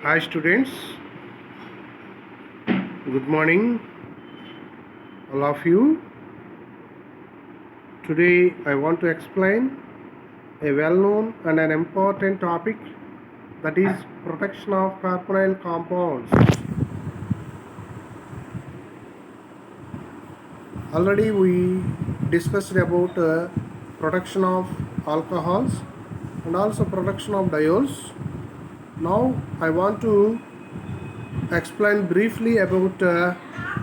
Hi students, good morning all of you. Today I want to explain a well-known and an important topic, that is protection of carbonyl compounds. Already we discussed about protection of alcohols and also protection of diols. Now I want to explain briefly about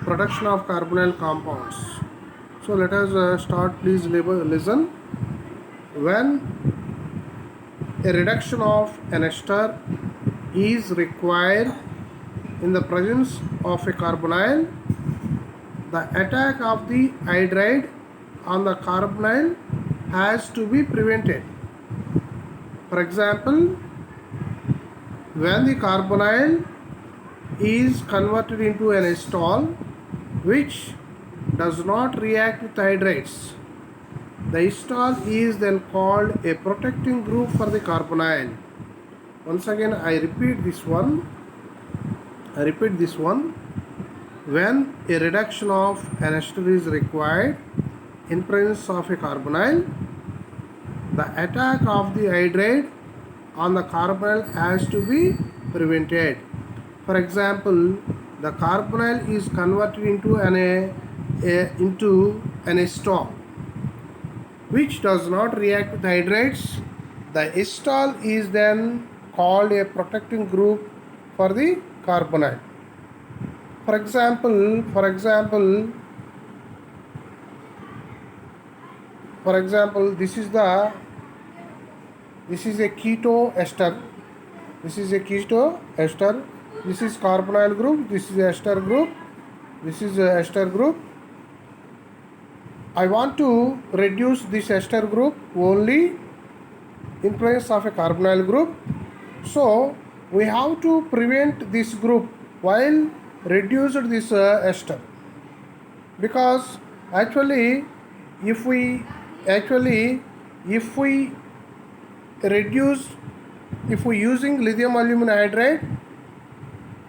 production of carbonyl compounds. So let us start. Please listen. When a reduction of an ester is required in the presence of a carbonyl, the attack of the hydride on the carbonyl has to be prevented. For example, when the carbonyl is converted into an estol which does not react with hydrates, the estol is then called a protecting group for the carbonyl. Once again I repeat this one. When a reduction of an ester is required in presence of a carbonyl, the attack of the hydride on the carbonyl has to be prevented. For example, the carbonyl is converted into an estol which does not react with hydrates. The estol is then called a protecting group for the carbonyl. For example, this is a keto ester. This is a keto ester. This is carbonyl group. This is ester group. This is ester group. I want to reduce this ester group only in presence of a carbonyl group. So we have to prevent this group while reduce this ester, because actually if we using lithium aluminum hydride,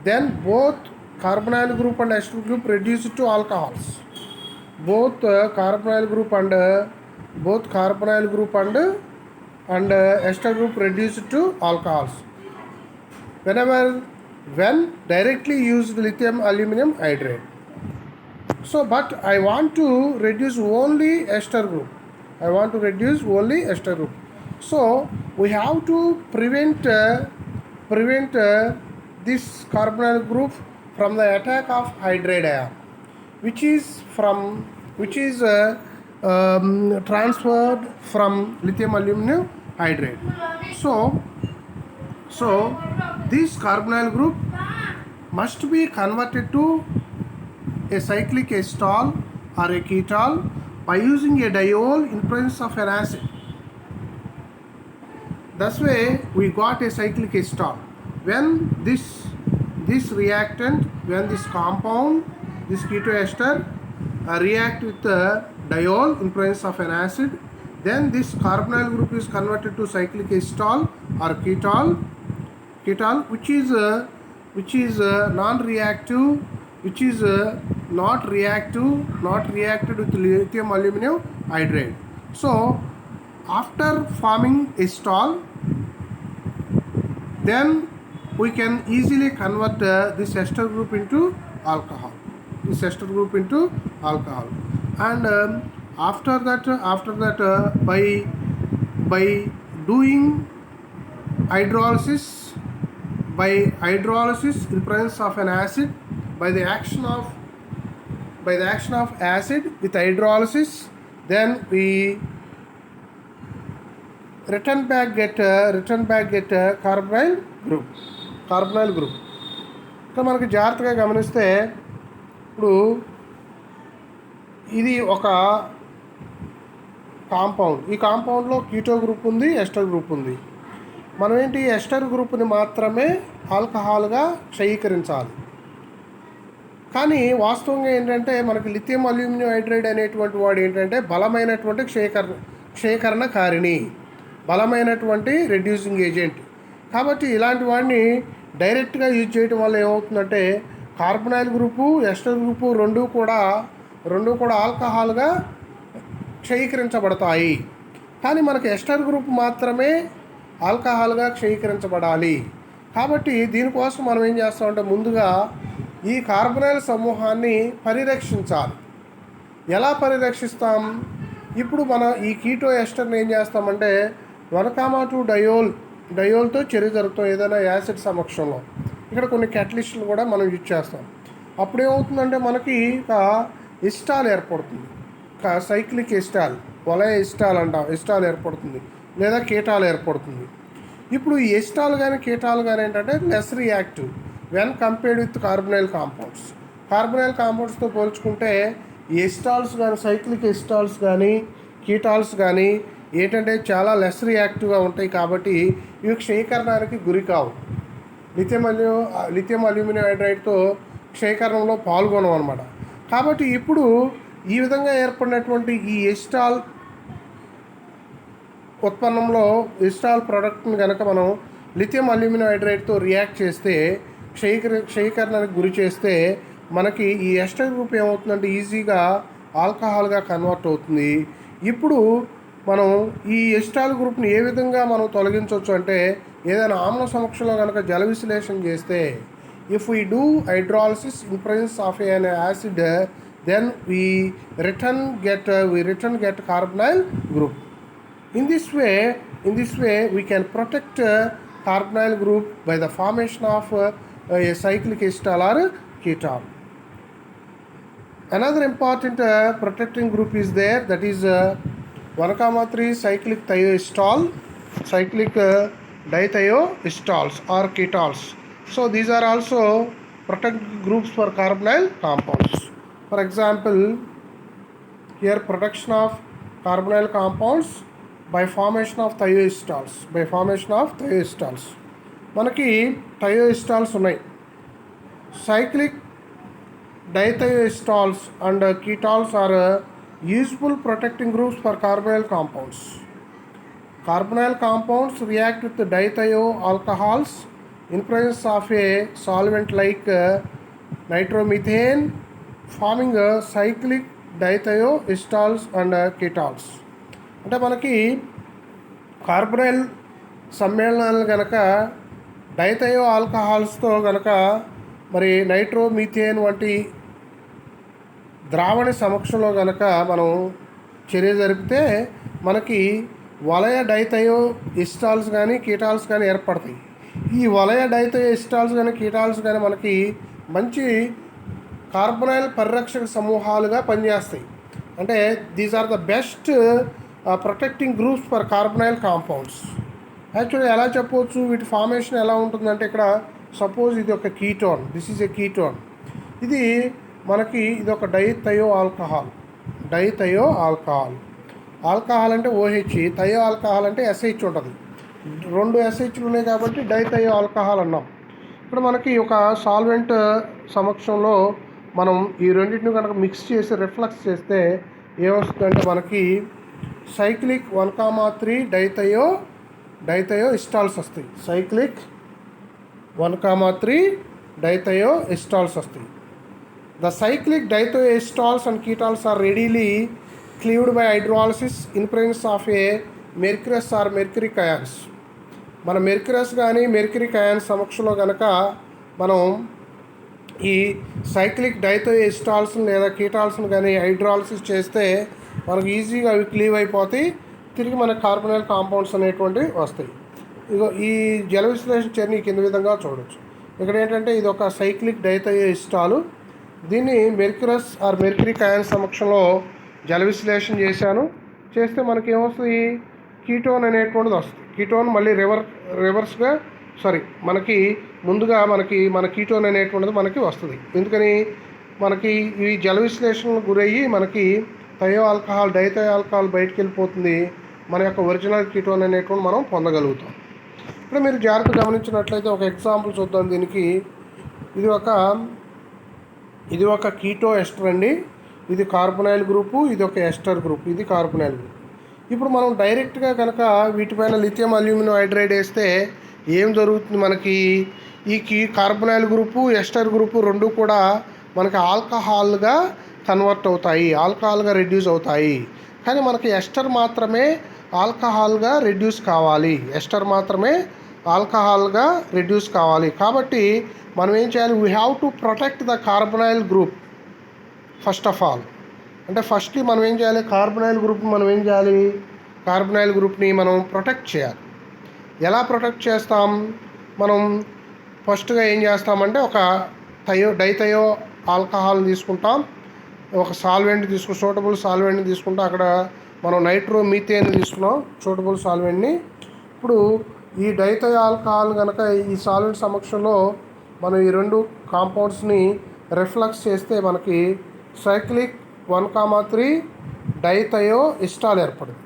then both carbonyl group and ester group reduce to alcohols. Both carbonyl group and ester group reduced to alcohols when directly used lithium aluminum hydride. So but I want to reduce only ester group. So we have to prevent this carbonyl group from the attack of hydride ion, which is transferred from lithium aluminum hydride. So this carbonyl group must be converted to a cyclic estol or a ketol by using a diol in presence of an acid. Thus way we got a cyclic estol. When this compound, this ketoester react with the diol in presence of an acid, then this carbonyl group is converted to cyclic estol or ketol, which is non-reactive, not reacted with lithium aluminum hydride. So after forming estol, then we can easily convert this ester group into alcohol. And after that by doing hydrolysis in presence of an acid, by the action of acid with hydrolysis, then we return back get carbonyl group. ఇక్కడ మనకి జాగ్రత్తగా గమనిస్తే, ఇప్పుడు ఇది ఒక compound. ఈ కాంపౌండ్లో keto group ఉంది, ఎస్టర్ గ్రూప్ ఉంది. మనం ఎస్టర్ గ్రూప్ని మాత్రమే ఆల్కహాల్గా క్షయీకరించాలి. కానీ వాస్తవంగా ఏంటంటే మనకి లిథియం అల్యూమినియం హైడ్రైడ్ అనేటువంటి వాడు ఏంటంటే బలమైనటువంటి క్షయకరణకారిణి, బలమైనటువంటి రెడ్యూసింగ్ ఏజెంట్. కాబట్టి ఇలాంటి వాడిని డైరెక్ట్గా యూజ్ చేయడం వల్ల ఏమవుతుందంటే కార్బొనైల్ గ్రూపు ఎస్టర్ గ్రూపు రెండు కూడా ఆల్కహాల్గా క్షయీకరించబడతాయి. కానీ మనకు ఎస్టర్ గ్రూప్ మాత్రమే ఆల్కహాల్గా క్షయీకరించబడాలి. కాబట్టి దీనికోసం మనం ఏం చేస్తామంటే ముందుగా ఈ కార్బొనైల్ సమూహాన్ని పరిరక్షించాలి. ఎలా పరిరక్షిస్తాం? ఇప్పుడు మన ఈ కీటో ఎస్టర్ని ఏం చేస్తామంటే 1,2 డయోల్తో చర్య జరుపుతాం ఏదైనా యాసిడ్ సమక్షంలో. ఇక్కడ కొన్ని క్యాటలిస్టులు కూడా మనం యూజ్ చేస్తాం. అప్పుడు ఏమవుతుందంటే మనకి ఒక ఎస్టాల్ ఏర్పడుతుంది, సైక్లిక్ ఎస్టాల్, వలయ ఎస్టాల్ అంటాం, ఎస్టాల్ ఏర్పడుతుంది లేదా కీటాలు ఏర్పడుతుంది. ఇప్పుడు ఈ ఎస్టాల్ కానీ కీటాలు కానీ ఏంటంటే less reactive when compared with carbonyl compounds. Carbonyl కాంపౌండ్స్తో పోల్చుకుంటే ఎస్టాల్స్ కానీ సైక్లిక్ ఎస్టాల్స్ కానీ కీటాల్స్ కానీ ఏంటంటే చాలా లెస్ రియాక్టివ్గా ఉంటాయి. కాబట్టి ఇవి క్షయీకరణానికి గురి కావు. లిథియం అల్యూమినియం హైడ్రైడ్తో క్షయీకరణలో పాల్గొనవు అనమాట. కాబట్టి ఇప్పుడు ఈ విధంగా ఏర్పడినటువంటి ఈ ఎస్టాల్ ఉత్పన్నంలో ఎస్టాల్ ప్రోడక్ట్ని కనుక మనం లిథియం అల్యూమినియం హైడ్రైడ్తో రియాక్ట్ చేస్తే క్షయీకరణానికి గురి చేస్తే మనకి ఈ ఎస్టర్ గ్రూప్ ఏమవుతుందంటే ఈజీగా ఆల్కహాల్గా కన్వర్ట్ అవుతుంది. ఇప్పుడు మనం ఈ ఎస్టాల్ గ్రూప్ని ఏ విధంగా మనం తొలగించవచ్చు అంటే ఏదైనా ఆమ్ల సమక్షంలో కనుక జల విశ్లేషణ చేస్తే if we do hydrolysis in presence of an acid then we return get carbonyl group. In this way we can protect carbonyl group by the formation of a cyclic estrol or ketone. Another important protecting group is there, that is 1,3 cyclic thioestol, cyclic dithioesterols or ketols. So these are also protected groups for carbonyl compounds. For example, here protection of carbonyl compounds by formation of thioesterols. మనకి థయోఎస్టాల్స్ ఉన్నాయి. Cyclic dithioesterols and ketols are useful protecting groups for carbonyl compounds. Carbonyl compounds react with dithio alcohols in presence of a solvent like nitromethane, forming cyclic dithioesterols and ketols. అంటే మనకి carbonyl సమ్మేళనాలు కనుక డైథయో ఆల్కహాల్స్తో కనుక మరి నైట్రోమీథేన్ వంటి ద్రావణ సమక్షంలో కనుక మనం చర్య జరిపితే మనకి వలయ డైథయో ఎస్టాల్స్ కానీ కీటాల్స్ కానీ ఏర్పడతాయి. ఈ వలయ డైథయో ఎస్టాల్స్ కానీ కీటాల్స్ కానీ మనకి మంచి కార్బొనైల్ పరిరక్షక సమూహాలుగా పనిచేస్తాయి. అంటే these are the best protecting groups for carbonyl compounds. Actually ఎలా చెప్పవచ్చు, వీటి ఫార్మేషన్ ఎలా ఉంటుందంటే ఇక్కడ సపోజ్ ఇది ఒక ketone, this is a ketone. ఇది ఒక డైథయో ఆల్కహాల్. ఆల్కహాల్ అంటే OH, థయో ఆల్కహాల్ అంటే SH ఉంటుంది. 2 SHలు ఉన్నాయి కాబట్టి డైథయో ఆల్కహాల్ అన్నాం. ఇక్కడ మనకి ఒక సాల్వెంట్ సమక్షంలో మనం ఈ రెండింటిని కనుక మిక్స్ చేసి రిఫ్లక్స్ చేస్తే ఏమొస్తుందంటే మనకి సైక్లిక్ 1,3 డైథయో ఎస్టాల్స్ వస్తాయి. సైక్లిక్ 1,3 డైథయో ఎస్టాల్స్ వస్తాయి. The cyclic dithioesterols and ketols are readily cleaved by hydrolysis in presence of a mercurous or mercuric ions. మన మెర్క్యూరస్ కానీ మెర్క్యూరిక్ అయాన్స్ సమక్షంలో కనుక మనం ఈ సైక్లిక్ డైథయోఎస్టాల్స్ని లేదా కీటాల్స్ని కానీ హైడ్రాలసిస్ చేస్తే మనకు ఈజీగా అవి క్లీవ్ అయిపోతాయి. తిరిగి మనకు కార్బొనైల్ కాంపౌండ్స్ అనేటువంటివి వస్తాయి. ఇగో ఈ జల విశ్లేషణ చర్య కింద విధంగా చూడవచ్చు. ఇక్కడ ఏంటంటే ఇది ఒక సైక్లిక్ డైథయోఎస్టాల్. దీన్ని మెర్క్యూరస్ ఆర్ మెర్క్యూరిక్ అయాన్స్ సమక్షంలో జల విశ్లేషణ చేస్తే మనకి ఏమొస్తుంది, కీటోన్ అనేటువంటిది వస్తుంది. కీటోన్ మళ్ళీ రివర్స్గా మనకి ముందుగా మన కీటోన్ అనేటువంటిది మనకి వస్తుంది. ఎందుకని మనకి ఈ జల విశ్లేషణకు గురయ్యి మనకి డైథయో ఆల్కహాల్ బయటికి వెళ్ళిపోతుంది. మన యొక్క ఒరిజినల్ కీటోన్ అనేటువంటి మనం పొందగలుగుతాం. ఇప్పుడు మీరు జాగ్రత్తగా గమనించినట్లయితే ఒక ఎగ్జాంపుల్ చూద్దాం దీనికి. ఇది ఒక కీటో ఎస్టర్ అండి. ఇది కార్బొనైల్ గ్రూపు, ఇది ఒక ఎస్టర్ గ్రూప్, ఇది కార్బొనైల్ గ్రూప్. ఇప్పుడు మనం డైరెక్ట్గా కనుక వీటిపైన లిథియం అల్యూమినియం హైడ్రైడ్ వేస్తే ఏం జరుగుతుంది, మనకి ఈ కార్బొనైల్ గ్రూపు ఎస్టర్ గ్రూపు రెండు కూడా మనకి ఆల్కహాల్గా కన్వర్ట్ అవుతాయి, ఆల్కహాల్గా రెడ్యూస్ అవుతాయి. కానీ మనకి ఎస్టర్ మాత్రమే ఆల్కహాల్గా రెడ్యూస్ కావాలి, ఎస్టర్ మాత్రమే ఆల్కహాల్గా రెడ్యూస్ కావాలి. కాబట్టి మనం ఏం చేయాలి, we have to protect the carbonyl group first of all. అంటే ఫస్ట్లీ మనం ఏం చేయాలి, కార్బొనైల్ గ్రూప్ని మనం ప్రొటెక్ట్ చేయాలి. ఎలా ప్రొటెక్ట్ చేస్తాం, మనం ఫస్ట్గా ఏం చేస్తామంటే ఒక డైథయో ఆల్కహాల్ తీసుకుంటాం, ఒక సూటబుల్ సాల్వెంట్ని తీసుకుంటాం. అక్కడ మనం నైట్రోమీథేన్ తీసుకున్నాం, సూటబుల్ సాల్వెంట్ని. ఇప్పుడు ఈ డైథయో ఆల్కహాల్ కనుక ఈ సాల్వెంట్ సమక్షంలో మనం ఈ రెండు కాంపౌండ్స్ని రిఫ్లక్స్ చేస్తే మనకి సైక్లిక్ 1,3 డైథయో ఎస్టాల్ ఏర్పడుతుంది.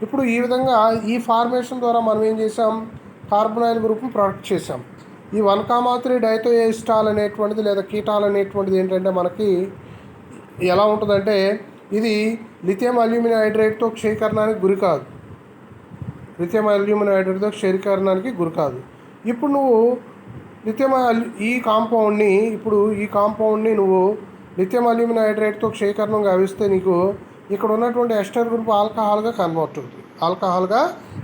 ఇప్పుడు ఈ విధంగా ఈ ఫార్మేషన్ ద్వారా మనం ఏం చేసాం, కార్బొనైల్ గ్రూప్ని ప్రొటెక్ట్ చేసాం. ఈ 1,3 డైథయో ఎస్టాల్ అనేటువంటిది లేదా కీటాల్ అనేటువంటిది ఏంటంటే మనకి ఎలా ఉంటుందంటే ఇది లిథియం అల్యూమినియం హైడ్రేట్తో క్షయకరణానికి గురి కాదు. ఇప్పుడు నువ్వు ఈ కాంపౌండ్ని నువ్వు లిథియం అల్యూమినియం హైడ్రేట్తో క్షయకరణం గావిస్తే నీకు ఇక్కడ ఉన్నటువంటి ఎస్టర్ గ్రూప్ ఆల్కహాల్గా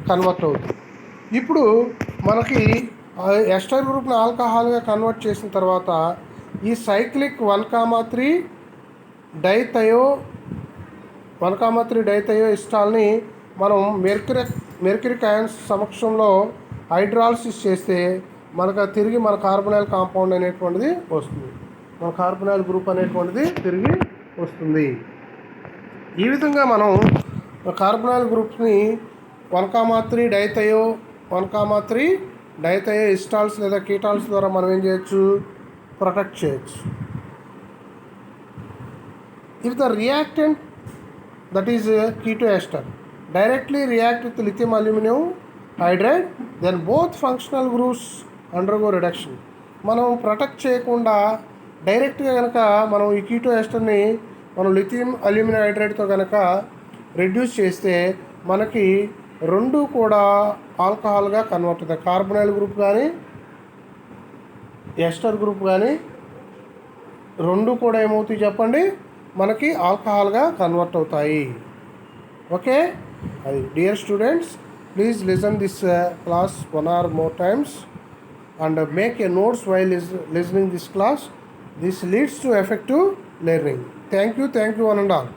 కన్వర్ట్ అవుతుంది. ఇప్పుడు మనకి ఎస్టర్ గ్రూప్ని ఆల్కహాల్గా కన్వర్ట్ చేసిన తర్వాత ఈ సైక్లిక్ 1,3 డైథయో ఎస్టాల్ని మనం మెర్క్యూరిక్ అయాన్స్ సమక్షంలో హైడ్రాలసిస్ చేస్తే మనకు తిరిగి మన కార్బొనైల్ కాంపౌండ్ అనేటువంటిది వస్తుంది, మన కార్బొనైల్ గ్రూప్ అనేటువంటిది తిరిగి వస్తుంది. ఈ విధంగా మనం కార్బొనైల్ గ్రూప్ని 1,3 డైథయో ఎస్టాల్స్ లేదా కీటాల్స్ ద్వారా మనం ఏం చేయొచ్చు, ప్రొటెక్ట్ చేయొచ్చు. If the reactant, that is ketoester, directly react with lithium aluminum hydride, then both functional groups undergo reduction. మనం ప్రొటెక్ట్ చేయకుండా డైరెక్ట్గా కనుక మనం ఈ కీటోఎస్టర్ని మనం లిథియం అల్యూమినియం హైడ్రేట్తో కనుక రెడ్యూస్ చేస్తే మనకి రెండు కూడా ఆల్కహాల్గా కన్వర్ట్ అవుతాయి. కార్బొనైల్ గ్రూప్ కానీ ఎస్టర్ గ్రూప్ కానీ రెండు కూడా ఏమవుతాయి చెప్పండి, మనకి ఆల్కహాల్గా కన్వర్ట్ అవుతాయి. ఓకే, అది dear students, please listen this class 1 or more times and make a notes while listening this class. This leads to effective learning. Thank you one and all.